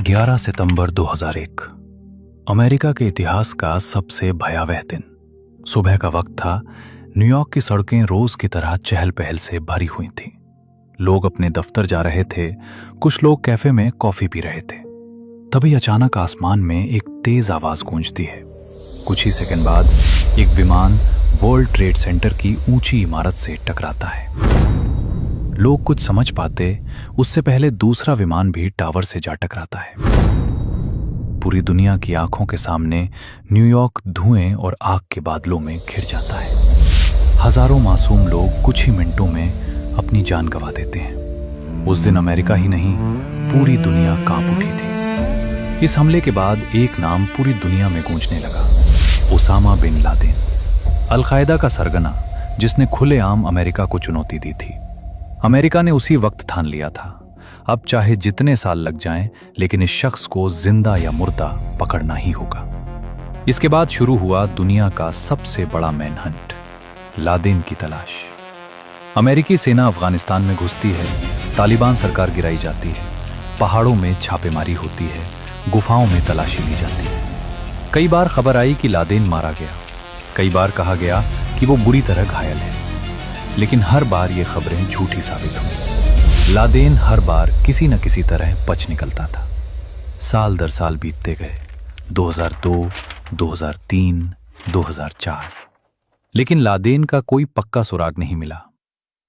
11 सितंबर 2001 America के इतिहास का सबसे भयावह दिन। सुबह का वक्त था। न्यूयॉर्क की सड़कें रोज की तरह चहल पहल से भरी हुई थीं। लोग अपने दफ्तर जा रहे थे, कुछ लोग कैफे में कॉफी पी रहे थे। तभी अचानक आसमान में एक तेज आवाज गूंजती है। कुछ ही सेकंड बाद एक विमान वर्ल्ड ट्रेड सेंटर की ऊंची इमारत से टकराता है। लोग कुछ समझ पाते उससे पहले दूसरा विमान भी टावर से जा टकराता है। पूरी दुनिया की आंखों के सामने न्यूयॉर्क धुएं और आग के बादलों में घिर जाता है। हजारों मासूम लोग कुछ ही मिनटों में अपनी जान गंवा देते हैं। उस दिन अमेरिका ही नहीं, पूरी दुनिया कांप उठी थी। इस हमले के बाद एक नाम पूरी दुनिया में गूंजने लगा, ओसामा बिन लादेन। अल-कायदा का सरगना, जिसने खुलेआम अमेरिका को चुनौती दी थी। अमेरिका ने उसी वक्त ठान लिया था, अब चाहे जितने साल लग जाएं, लेकिन इस शख्स को जिंदा या मुर्दा पकड़ना ही होगा। इसके बाद शुरू हुआ दुनिया का सबसे बड़ा मैनहंट, लादेन की तलाश। अमेरिकी सेना अफगानिस्तान में घुसती है, तालिबान सरकार गिराई जाती है, पहाड़ों में छापेमारी होती है, गुफाओं में तलाशी ली जाती है। कई बार खबर आई कि लादेन मारा गया, कई बार कहा गया कि वो बुरी तरह घायल है, लेकिन हर बार ये खबरें झूठी साबित हुई। लादेन हर बार किसी न किसी तरह बच निकलता था। साल दर साल बीतते गए, 2002, 2003, 2004, लेकिन लादेन का कोई पक्का सुराग नहीं मिला।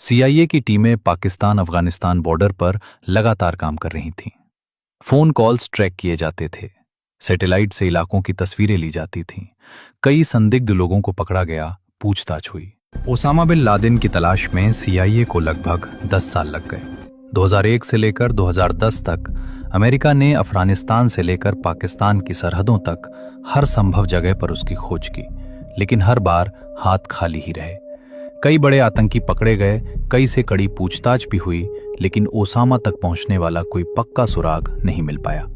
CIA की टीमें पाकिस्तान अफगानिस्तान बॉर्डर पर लगातार काम कर रही थीं। फोन कॉल्स ट्रैक किए जाते थे, सैटेलाइट से इलाकों की तस्वीरें ली जाती थीं। कई संदिग्ध लोगों को पकड़ा गया, पूछताछ हुई। ओसामा बिन लादेन की तलाश में CIA को लगभग 10 साल लग गए। 2001 से लेकर 2010 तक अमेरिका ने अफगानिस्तान से लेकर पाकिस्तान की सरहदों तक हर संभव जगह पर उसकी खोज की, लेकिन हर बार हाथ खाली ही रहे। कई बड़े आतंकी पकड़े गए, कई से कड़ी पूछताछ भी हुई, लेकिन ओसामा तक पहुंचने वाला कोई पक्का सुराग नहीं मिल पाया।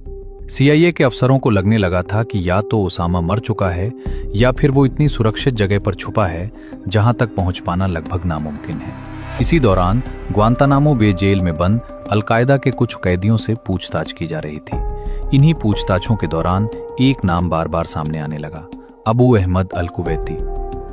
CIA के अफसरों को लगने लगा था कि या तो ओसामा मर चुका है या फिर वो इतनी सुरक्षित जगह पर छुपा है जहां तक पहुंच पाना लगभग नामुमकिन है। इसी दौरान ग्वांतानामो बे जेल में बंद अल-कायदा के कुछ कैदियों से पूछताछ की जा रही थी। इन्हीं पूछताछों के दौरान एक नाम बार बार सामने आने लगा, अबू अहमद अल-कुवैती।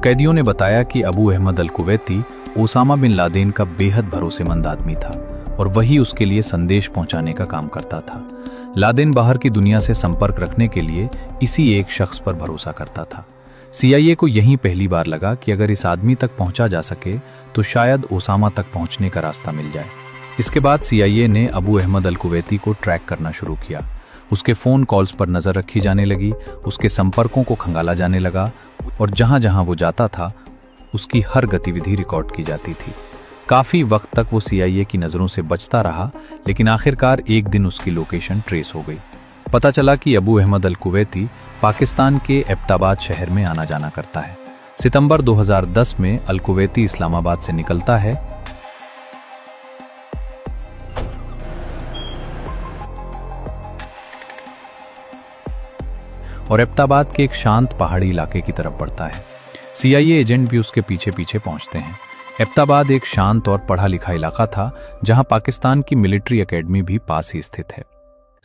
कैदियों ने बताया कि Abu Ahmed al-Kuwaiti Osama bin Laden का बेहद भरोसेमंद आदमी था और वही उसके लिए संदेश पहुंचाने का काम करता था। लादेन बाहर की दुनिया से संपर्क रखने के लिए इसी एक शख्स पर भरोसा करता था। CIA को यहीं पहली बार लगा कि अगर इस आदमी तक पहुंचा जा सके तो शायद ओसामा तक पहुंचने का रास्ता मिल जाए। इसके बाद CIA ने अबू अहमद अल-कुवैती को ट्रैक करना शुरू किया। उसके फोन कॉल्स पर नजर रखी जाने लगी, उसके संपर्कों को खंगाला जाने लगा और जहां जहां वो जाता था उसकी हर गतिविधि रिकॉर्ड की जाती थी। काफी वक्त तक वो CIA की नजरों से बचता रहा, लेकिन आखिरकार एक दिन उसकी लोकेशन ट्रेस हो गई। पता चला कि अबू अहमद अल-कुवैती पाकिस्तान के एबटाबाद शहर में आना जाना करता है। सितंबर 2010 में अल-कुवैती इस्लामाबाद से निकलता है और एबटाबाद के एक शांत पहाड़ी इलाके की तरफ बढ़ता है। CIA एजेंट भी उसके पीछे पीछे पहुंचते हैं। एबटाबाद एक शांत और पढ़ा लिखा इलाका था, जहां पाकिस्तान की मिलिट्री एकेडमी भी पास ही स्थित है।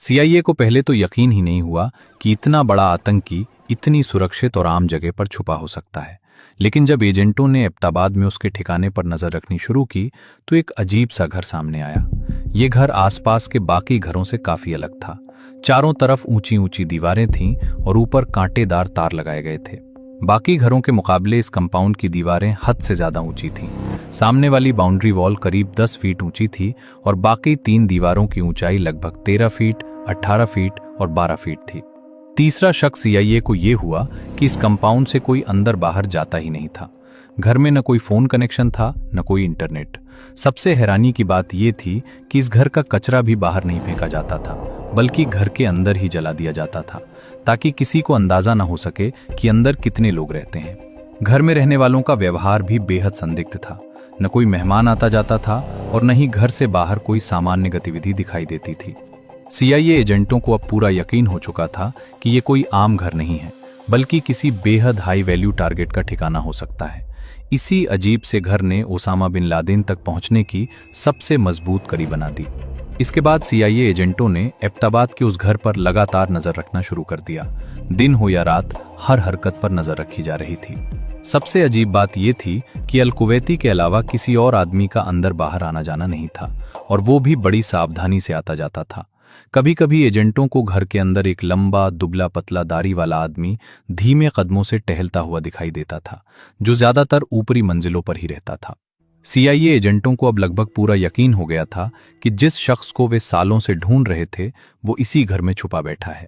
CIA को पहले तो यकीन ही नहीं हुआ कि इतना बड़ा आतंकी इतनी सुरक्षित और आम जगह पर छुपा हो सकता है। लेकिन जब एजेंटों ने एबटाबाद में उसके ठिकाने पर नजर रखनी शुरू की तो एक अजीब सा घर सामने आया। ये घर आसपास के बाकी घरों से काफी अलग था। चारों तरफ ऊंची ऊंची दीवारें थीं और ऊपर कांटेदार तार लगाए गए थे। बाकी घरों के मुकाबले इस कंपाउंड की दीवारें हद से ज्यादा ऊंची थीं। सामने वाली बाउंड्री वॉल करीब 10 फीट ऊंची थी और बाकी 3 दीवारों की ऊंचाई लगभग 13 फीट, 18 फीट और 12 फीट थी। तीसरा शक CIA को यह हुआ कि इस कंपाउंड से कोई अंदर बाहर जाता ही नहीं था। घर में न कोई फोन कनेक्शन था, न कोई इंटरनेट। सबसे हैरानी की बात यह थी कि इस घर का कचरा भी बाहर नहीं फेंका जाता था, बल्कि घर के अंदर ही जला दिया जाता था, ताकि किसी को अंदाजा न हो सके कि अंदर कितने लोग रहते हैं। घर में रहने वालों का व्यवहार भी बेहद संदिग्ध था। न कोई मेहमान आता जाता था और न ही घर से बाहर कोई सामान्य गतिविधि दिखाई देती थी। CIA एजेंटों को अब पूरा यकीन हो चुका था कि ये कोई आम घर नहीं है, बल्कि किसी बेहद हाई वैल्यू टारगेट का ठिकाना हो सकता है। इसी अजीब से घर ने ओसामा बिन लादेन तक पहुंचने की सबसे मजबूत कड़ी बना दी। इसके बाद सीआईए एजेंटों ने एबटाबाद के उस घर पर लगातार नजर रखना शुरू कर दिया। दिन हो या रात, हर हरकत पर नजर रखी जा रही थी। सबसे अजीब बात यह थी कि अल कुवैती के अलावा किसी और आदमी का अंदर बाहर आना जाना नहीं था, और वो भी बड़ी सावधानी से आता जाता था। कभी कभी एजेंटों को घर के अंदर एक लंबा दुबला पतला दाढ़ी वाला आदमी धीमे कदमों से टहलता हुआ दिखाई देता था, जो ज्यादातर ऊपरी मंजिलों पर ही रहता था। सीआईए एजेंटों को अब लगभग पूरा यकीन हो गया था कि जिस शख्स को वे सालों से ढूंढ रहे थे वो इसी घर में छुपा बैठा है।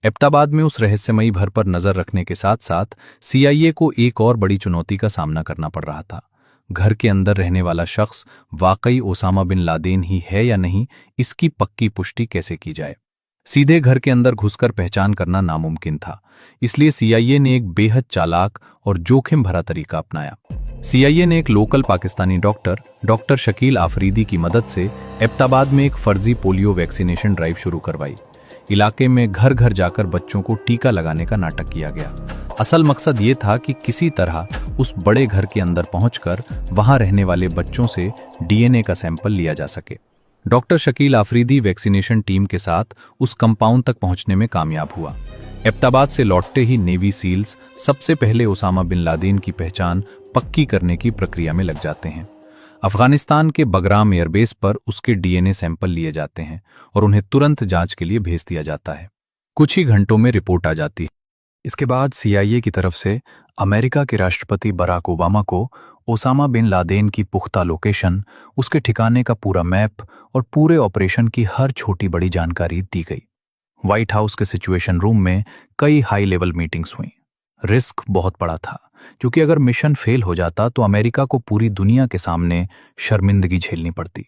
एबटाबाद में उस रहस्यमयी घर पर नजर रखने के साथ साथ सीआईए को एक और बड़ी चुनौती का सामना करना पड़ रहा था। घर के अंदर रहने वाला शख्स वाकई ओसामा बिन लादेन ही है या नहीं, इसकी पक्की पुष्टि कैसे की जाए। सीधे घर के अंदर घुसकर पहचान करना नामुमकिन था, इसलिए सीआईए ने एक बेहद चालाक और जोखिम भरा तरीका अपनाया। सीआईए ने एक लोकल पाकिस्तानी डॉक्टर शकील आफरीदी की मदद से एबटाबाद में एक फर्जी पोलियो वैक्सीनेशन ड्राइव शुरू करवाई। इलाके में घर घर जाकर बच्चों को टीका लगाने का नाटक किया गया। असल मकसद ये था कि किसी तरह उस बड़े घर के अंदर पहुंचकर वहां रहने वाले बच्चों से डीएनए का सैंपल लिया जा सके। Doctor Shakeel Afridi vaccination team के साथ उस कंपाउंड तक पहुंचने में कामयाब हुआ। एबटाबाद से लौटते ही नेवी सील्स सबसे पहले ओसामा बिन लादेन की पहचान पक्की करने की प्रक्रिया में लग जाते हैं। अफगानिस्तान के बगराम एयरबेस पर उसके डीएनए सैंपल लिए जाते हैं और उन्हें तुरंत जांच के लिए भेज दिया जाता है। कुछ ही घंटों में रिपोर्ट आ जाती है। इसके बाद सीआईए की तरफ से अमेरिका के राष्ट्रपति बराक ओबामा को ओसामा बिन लादेन की पुख्ता लोकेशन, उसके ठिकाने का पूरा मैप और पूरे ऑपरेशन की हर छोटी बड़ी जानकारी दी गई। व्हाइट हाउस के सिचुएशन रूम में कई हाई लेवल मीटिंग्स हुई। रिस्क बहुत बड़ा था, क्योंकि अगर मिशन फेल हो जाता तो अमेरिका को पूरी दुनिया के सामने शर्मिंदगी झेलनी पड़ती।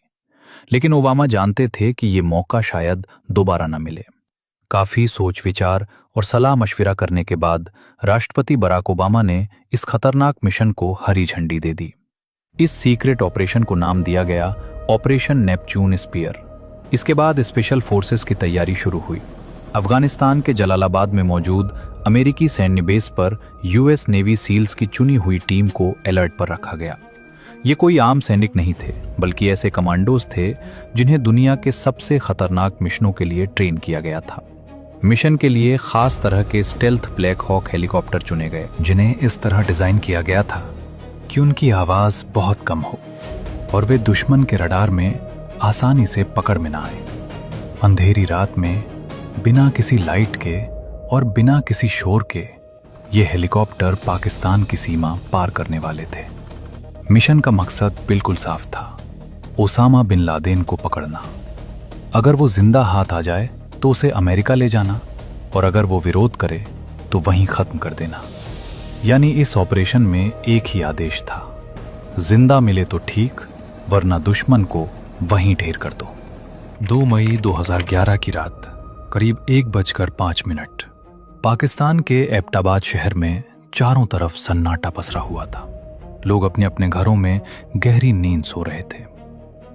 लेकिन ओबामा जानते थे कि ये मौका शायद दोबारा न मिले। काफी सोच विचार और सलाह मशविरा करने के बाद राष्ट्रपति बराक ओबामा ने इस खतरनाक मिशन को हरी झंडी दे दी। इस सीक्रेट ऑपरेशन को नाम दिया गया ऑपरेशन नेपच्यून स्पीयर। इसके बाद स्पेशल फोर्सेस की तैयारी शुरू हुई। अफगानिस्तान के जलालाबाद में मौजूद अमेरिकी सैन्य बेस पर यूएस नेवी सील्स की चुनी हुई टीम को अलर्ट पर रखा गया। ये कोई आम सैनिक नहीं थे, बल्कि ऐसे कमांडोज थे जिन्हें दुनिया के सबसे खतरनाक मिशनों के लिए ट्रेन किया गया था। मिशन के लिए खास तरह के स्टेल्थ ब्लैक हॉक हेलीकॉप्टर चुने गए, जिन्हें इस तरह डिजाइन किया गया था कि उनकी आवाज बहुत कम हो और वे दुश्मन के रडार में आसानी से पकड़ में न आए। अंधेरी रात में बिना किसी लाइट के और बिना किसी शोर के ये हेलीकॉप्टर पाकिस्तान की सीमा पार करने वाले थे। मिशन का मकसद बिल्कुल साफ था, ओसामा बिन लादेन को पकड़ना। अगर वो जिंदा हाथ आ जाए तो उसे अमेरिका ले जाना, और अगर वो विरोध करे तो वहीं खत्म कर देना। यानी इस ऑपरेशन में एक ही आदेश था, जिंदा मिले तो ठीक, वरना दुश्मन को वहीं ढेर कर दो। 2 मई 2011 की रात करीब 1:05 पाकिस्तान के एबटाबाद शहर में चारों तरफ सन्नाटा पसरा हुआ था। लोग अपने अपने घरों में गहरी नींद सो रहे थे।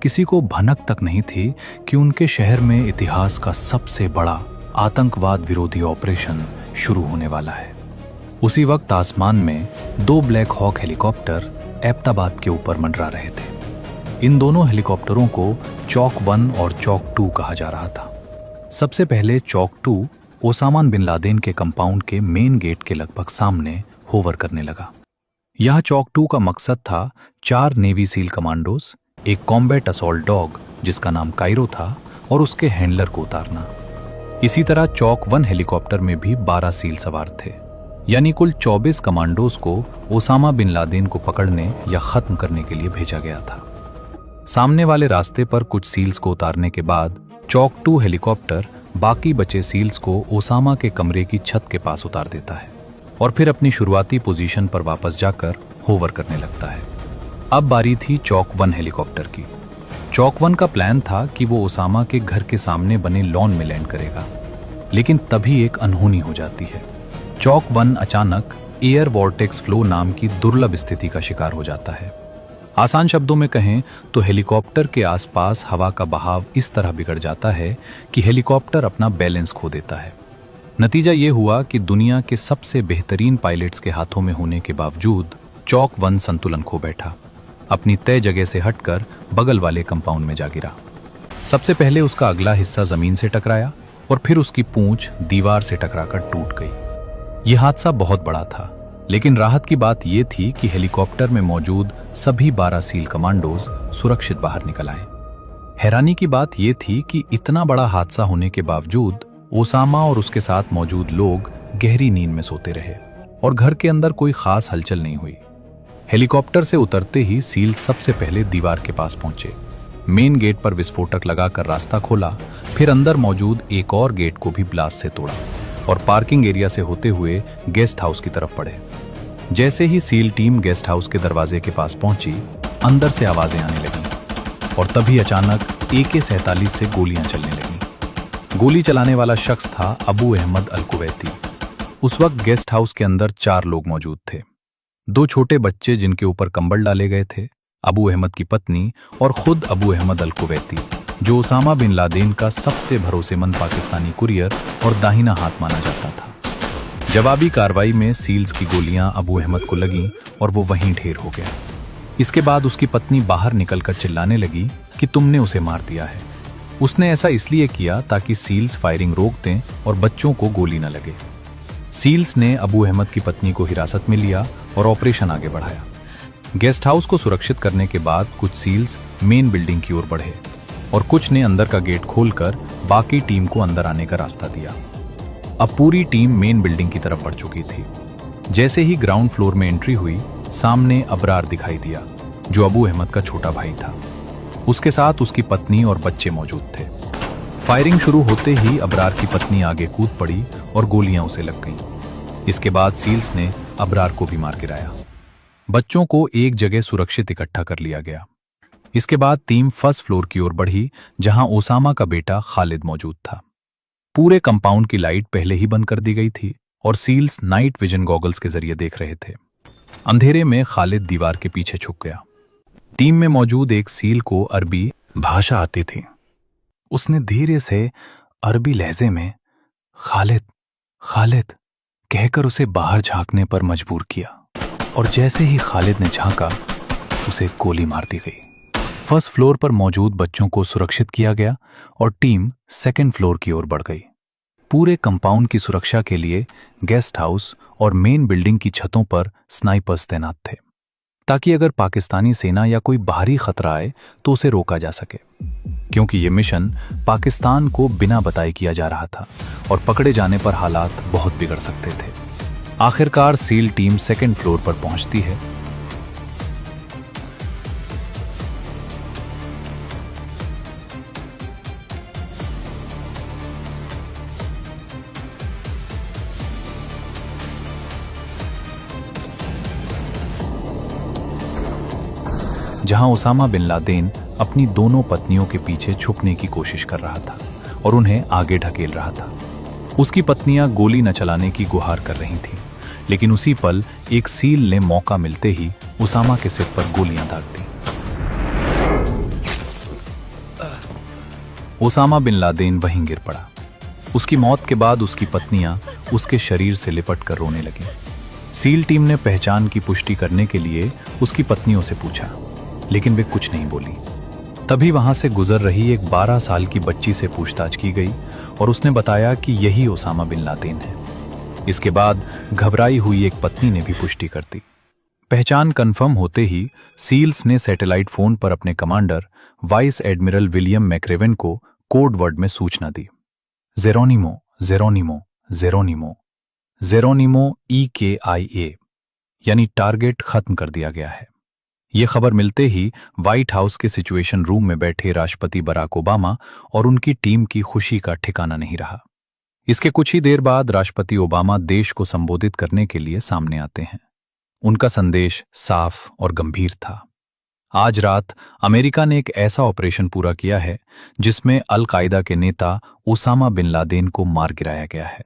किसी को भनक तक नहीं थी कि उनके शहर में इतिहास का सबसे बड़ा आतंकवाद विरोधी ऑपरेशन शुरू होने वाला है। उसी वक्त आसमान में 2 ब्लैक हॉक हेलीकॉप्टर एबटाबाद के ऊपर मंडरा रहे थे। इन दोनों हेलीकॉप्टरों को चौक 1 और चौक 2 कहा जा रहा था। सबसे पहले चौक 2 ओसामा बिन लादेन के कंपाउंड के मेन गेट के लगभग सामने होवर करने लगा। यह चौक 2 का मकसद था 4 नेवी सील कमांडोज, एक कॉम्बैट असॉल्ट डॉग जिसका नाम कायरो था और उसके हैंडलर को उतारना। इसी तरह चौक 1 हेलीकॉप्टर में भी 12 सील सवार थे, यानी कुल 24 कमांडोज को ओसामा बिन लादेन को पकड़ने या खत्म करने के लिए भेजा गया था। सामने वाले रास्ते पर कुछ सील्स को उतारने के बाद चौक 2 हेलीकॉप्टर बाकी बचे सील्स को ओसामा के कमरे की छत के पास उतार देता है और फिर अपनी शुरुआती पोजीशन पर वापस जाकर होवर करने लगता है। अब बारी थी चौक 1 हेलीकॉप्टर की। चौक 1 का प्लान था कि वो ओसामा के घर के सामने बने लॉन में लैंड करेगा, लेकिन तभी एक अनहोनी हो जाती है। चौक 1 अचानक एयर वॉर्टेक्स फ्लो नाम की दुर्लभ स्थिति का शिकार हो जाता है। आसान शब्दों में कहें तो हेलीकॉप्टर के आसपास हवा का बहाव इस तरह बिगड़ जाता है कि हेलीकॉप्टर अपना बैलेंस खो देता है। नतीजा ये हुआ कि दुनिया के सबसे बेहतरीन पायलट्स के हाथों में होने के बावजूद चौक 1 संतुलन खो बैठा, अपनी तय जगह से हटकर बगल वाले कंपाउंड में जा गिरा। सबसे पहले उसका अगला हिस्सा जमीन से टकराया और फिर उसकी पूंछ दीवार से टकराकर टूट गई। यह हादसा बहुत बड़ा था, लेकिन राहत की बात यह थी कि हेलीकॉप्टर में मौजूद सभी 12 सील कमांडोज सुरक्षित बाहर निकल आए। हैरानी की बात यह थी कि इतना बड़ा हादसा होने के बावजूद ओसामा और उसके साथ मौजूद लोग गहरी नींद में सोते रहे और घर के अंदर कोई खास हलचल नहीं हुई। हेलीकॉप्टर से उतरते ही सील सबसे पहले दीवार के पास पहुंचे, मेन गेट पर विस्फोटक लगाकर रास्ता खोला, फिर अंदर मौजूद एक और गेट को भी ब्लास्ट से तोड़ा और पार्किंग एरिया से होते हुए गेस्ट हाउस की तरफ बढ़े। जैसे ही सील टीम गेस्ट हाउस के दरवाजे के पास पहुंची, अंदर से आवाजें आने लगीं और तभी अचानक AK-47 से गोलियां चलने लगीं। गोली चलाने वाला शख्स था अबू अहमद अल कुवैती। उस वक्त गेस्ट हाउस के अंदर 4 लोग मौजूद थे, 2 छोटे बच्चे जिनके ऊपर कंबल डाले गए थे, अबू अहमद की पत्नी और खुद अबू अहमद अल कुवैती, जो ओसामा बिन लादेन का सबसे भरोसेमंद पाकिस्तानी कुरियर और दाहिना हाथ माना जाता था। जवाबी कार्रवाई में सील्स की गोलियां अबू अहमद को लगीं और वो वहीं ढेर हो गया। इसके बाद उसकी पत्नी बाहर निकलकर चिल्लाने लगी कि तुमने उसे मार दिया है। उसने ऐसा इसलिए किया ताकि सील्स फायरिंग रोक दें और बच्चों को गोली न लगे। सील्स ने अबू अहमद की पत्नी को हिरासत में लिया और ऑपरेशन आगे बढ़ाया। गेस्ट हाउस को सुरक्षित करने के बाद कुछ सील्स मेन बिल्डिंग की ओर बढ़े और कुछ ने अंदर का गेट खोलकर बाकी टीम को अंदर आने का रास्ता दिया। अब पूरी टीम मेन बिल्डिंग की तरफ बढ़ चुकी थी। जैसे ही ग्राउंड फ्लोर में एंट्री हुई, सामने अबरार दिखाई दिया, जो अबू अहमद का छोटा भाई था। उसके साथ उसकी पत्नी और बच्चे मौजूद थे। फायरिंग शुरू होते ही अबरार की पत्नी आगे कूद पड़ी और गोलियां उसे लग गईं। इसके बाद सील्स ने अबरार को भी मार गिराया। बच्चों को एक जगह सुरक्षित इकट्ठा कर लिया गया। इसके बाद टीम फर्स्ट फ्लोर की ओर बढ़ी, जहां ओसामा का बेटा खालिद मौजूद था। पूरे कंपाउंड की लाइट पहले ही बंद कर दी गई थी और सील्स नाइट विजन गॉगल्स के जरिए देख रहे थे। अंधेरे में खालिद दीवार के पीछे छुप गया। टीम में मौजूद एक सील को अरबी भाषा आती थी। उसने धीरे से अरबी लहजे में खालिद खालिद कहकर उसे बाहर झांकने पर मजबूर किया और जैसे ही खालिद ने झांका, उसे गोली मार दी गई। फर्स्ट फ्लोर पर मौजूद बच्चों को सुरक्षित किया गया और टीम सेकंड फ्लोर की ओर बढ़ गई। पूरे कंपाउंड की सुरक्षा के लिए गेस्ट हाउस और मेन बिल्डिंग की छतों पर स्नाइपर्स तैनात थे, ताकि अगर पाकिस्तानी सेना या कोई बाहरी खतरा आए तो उसे रोका जा सके, क्योंकि ये मिशन पाकिस्तान को बिना बताए किया जा रहा था और पकड़े जाने पर हालात बहुत बिगड़ सकते थे। आखिरकार सील टीम सेकंड फ्लोर पर पहुंचती है। जहां ओसामा बिन लादेन अपनी दोनों पत्नियों के पीछे छुपने की कोशिश कर रहा था और उन्हें आगे ढकेल रहा था। उसकी पत्नियां गोली न चलाने की गुहार कर रही थीं, लेकिन उसी पल एक सील ने मौका मिलते ही ओसामा के सिर पर गोलियां दाग दी। ओसामा बिन लादेन वहीं गिर पड़ा। उसकी मौत के बाद उसकी पत्नियां उसके शरीर से लिपट कर रोने लगीं। सील टीम ने पहचान की पुष्टि करने के लिए उसकी पत्नियों से पूछा, लेकिन वे कुछ नहीं बोली। तभी वहां से गुजर रही एक 12 साल की बच्ची से पूछताछ की गई और उसने बताया कि यही ओसामा बिन लादेन है। इसके बाद घबराई हुई एक पत्नी ने भी पुष्टि कर दी। पहचान कंफर्म होते ही सील्स ने सैटेलाइट फोन पर अपने commander vice admiral William McRaven को कोड वर्ड में सूचना दी, Geronimo Geronimo Geronimo Geronimo EKIA, यानी टारगेट खत्म कर दिया गया है। यह खबर मिलते ही व्हाइट हाउस के सिचुएशन रूम में बैठे राष्ट्रपति बराक ओबामा और उनकी टीम की खुशी का ठिकाना नहीं रहा। इसके कुछ ही देर बाद राष्ट्रपति ओबामा देश को संबोधित करने के लिए सामने आते हैं। उनका संदेश साफ और गंभीर था। आज रात अमेरिका ने एक ऐसा ऑपरेशन पूरा किया है जिसमें अल कायदा के नेता ओसामा बिन लादेन को मार गिराया गया है।